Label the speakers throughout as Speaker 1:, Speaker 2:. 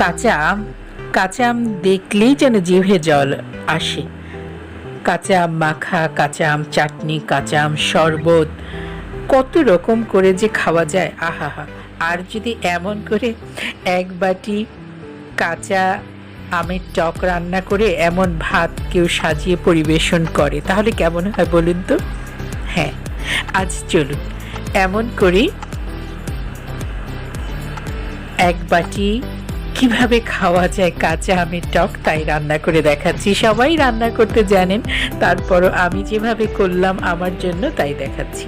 Speaker 1: কাঁচা আম কাঁচা আম দেখলেই যেন জিভে জল আসে। কাঁচা আম মাখা, কাঁচা আম চাটনি, কাঁচা আম শরবত, কত রকম করে যে খাওয়া যায়, আহা! আর যদি এমন করে এক বাটি কাঁচা আমের টক রান্না করে এমন ভাত কেউ সাজিয়ে পরিবেশন করে তাহলে কেমন হয় বলুন তো? হ্যাঁ, আজ চলুন এমন করেই এক বাটি কিভাবে খাওয়া যায় কাঁচা আমের টক তাই রান্না করে দেখাচ্ছি। সবাই রান্না করতে জানেন, তারপরও আমি যেভাবে করলাম আমার জন্য তাই দেখাচ্ছি।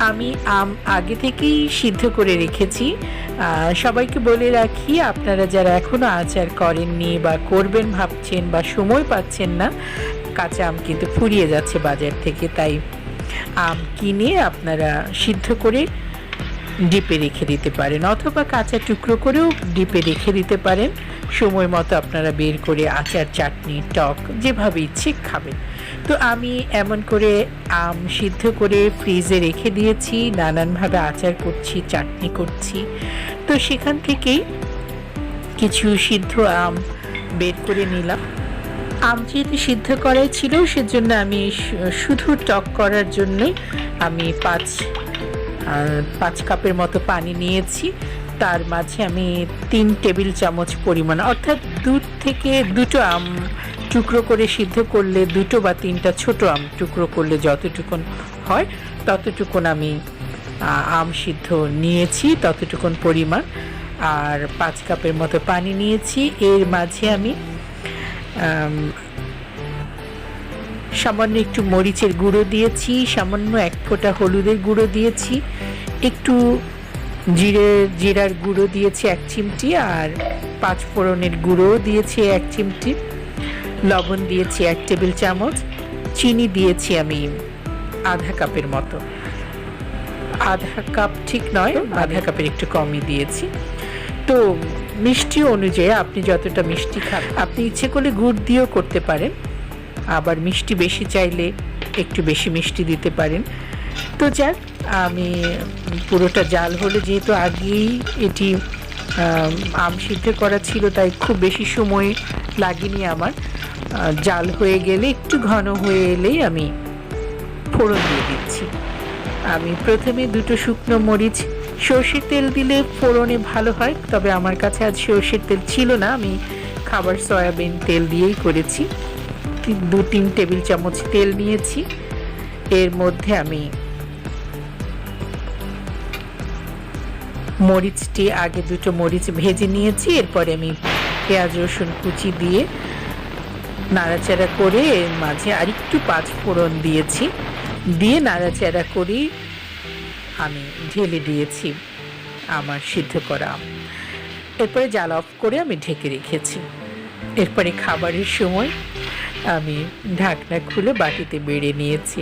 Speaker 1: আমি আম আগে থেকেই সিদ্ধ করে রেখেছি। সবাইকে বলে রাখি, আপনারা যারা এখনও আচার করেননি বা করবেন ভাবছেন বা সময় পাচ্ছেন না, কাঁচা আম কিন্তু ফুরিয়ে যাচ্ছে বাজার থেকে, তাই আম কিনে আপনারা সিদ্ধ করে ডিপে রেখে দিতে পারেন, অথবা কাঁচা টুকরো করেও ডিপে রেখে দিতে পারেন। সময় মতো আপনারা বের করে আচার, চাটনি, টক যেভাবে ইচ্ছে খাবেন। তো আমি এমন করে আম সিদ্ধ করে ফ্রিজে রেখে দিয়েছি, নানানভাবে আচার করছি, চাটনি করছি। তো সেখান থেকেই কিছু সিদ্ধ আম বের করে নিলাম। আম যেহেতু সিদ্ধ করাই ছিল, সেজন্য আমি শুধু টক করার জন্যই আমি 5 কাপের মতো পানি নিয়েছি। তার মাঝে আমি 3 টেবিল চামচ পরিমাণ, অর্থাৎ 2 থেকে 2টো আম টুকরো করে সিদ্ধ করলে, 2টো বা 3টা ছোট আম টুকরো করলে যতটুকুন হয় ততটুকুন আমি আম সিদ্ধ নিয়েছি, ততটুকুন পরিমাণ। আর 5 কাপের মতো পানি নিয়েছি। এর মাঝে আমি সামান্য একটু মরিচের গুঁড়ো দিয়েছি, সামান্য 1 ফোঁটা হলুদের গুঁড়ো দিয়েছি, একটু জিরার গুঁড়ো দিয়েছি 1 চিমটি, আর 5 ফোড়নের গুঁড়ো দিয়েছি 1 চিমটি, লবণ দিয়েছি 1 টেবিল চামচ, চিনি দিয়েছি আমি আধা কাপের মতো, আধা কাপ ঠিক নয়, আধা কাপের একটু কমই দিয়েছি। তো মিষ্টি অনুযায়ী আপনি যতটা মিষ্টি খান, আপনি ইচ্ছে করলে গুড় দিয়েও করতে পারেন, আবার মিষ্টি বেশি চাইলে একটু বেশি মিষ্টি দিতে পারেন। তো যাক, আমি পুরোটা জাল হলে, যেহেতু আগেই এটি আম সিদ্ধ করা ছিল, তাই খুব বেশি সময় লাগেনি আমার। জাল হয়ে গেলে, একটু ঘন হয়ে এলেই আমি ফোড়ন দিয়ে দিচ্ছি। আমি প্রথমে 2টো শুকনো মরিচ, সর্ষের তেল দিলে ফোড়নে ভালো হয়, তবে আমার কাছে আজ সর্ষের তেল ছিল না, আমি খাবার সয়াবিন তেল দিয়েই করেছি। 2-3 টেবিল চামচ তেল নিয়েছি। এর মধ্যে আমি মরিচটি, আগে 2টো মরিচ ভেজে নিয়েছি, এরপরে আমি পেঁয়াজ রসুন কুচি দিয়ে নাড়াচাড়া করে এর মাঝে আরেকটু 5 ফোড়ন দিয়েছি, দিয়ে নাড়াচাড়া করে আমি ঢেলে দিয়েছি আমার সিদ্ধ করা আম। এরপরে জাল অফ করে আমি ঢেকে রেখেছি। এরপরে খাবারের সময় আমি ঢাকনা খুলে বাটিতে বেড়ে নিয়েছি।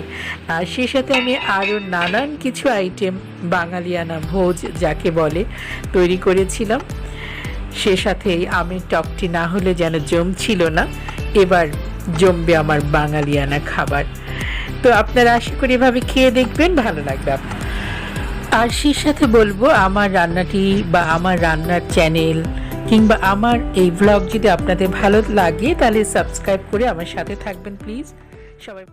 Speaker 1: আর সেই সাথে আমি আরও নানান কিছু আইটেম, বাঙালিয়ানা ভোজ যাকে বলে, তৈরি করেছিলাম। সে সাথে এই আমের টকটি না হলে যেন জমছিল না। এবার জমবে আমার বাঙালিয়ানা খাবার। তো আপনারা আশা করি এভাবে খেয়ে দেখবেন, ভালো লাগবে। আর সেই সাথে বলবো, আমার রান্নাটি বা আমার রান্নার চ্যানেল কিংবা আমার এই ব্লগ যদি আপনাদের ভালো লাগে, তাহলে সাবস্ক্রাইব করে আমার সাথে থাকবেন প্লিজ। সবাই